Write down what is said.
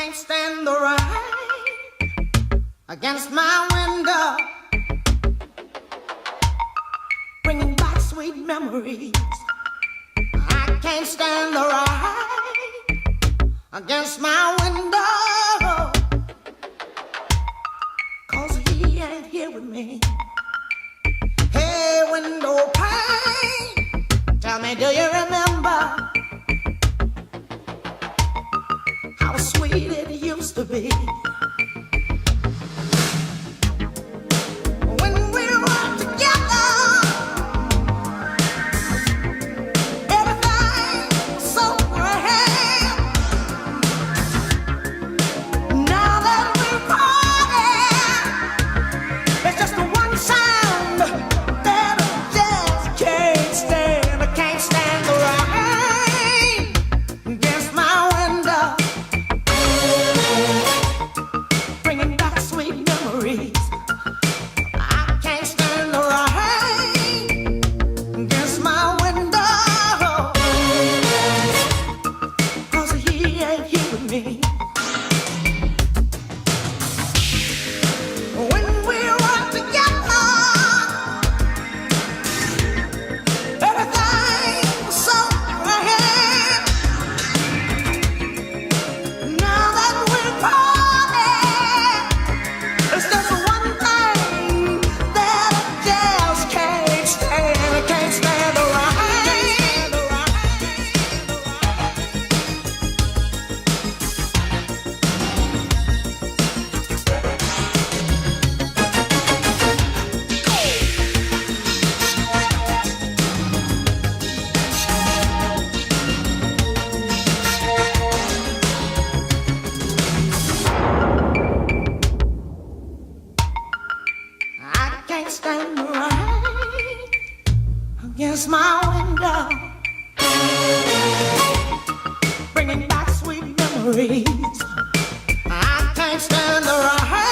can't stand the rain against my window, bringing back sweet memories. I can't stand the rain against my window, 'cause he ain't here with me. Hey, window pane, tell me, do you remember how sweet it used to be? When we were together, everything was so grand. Now that we're parted, there's just one sound that I just can't stand. I can't stand the rain against my window, bringing back sweet memories. I can't stand the rain against my window, 'cause he ain't here with me. When we were together, everything was so grand. Now that we're parted, it's just one thing that I just can't stand. I can't stand the rain. I can't stand the rain against my window, bringing back sweet memories. I can't stand the rain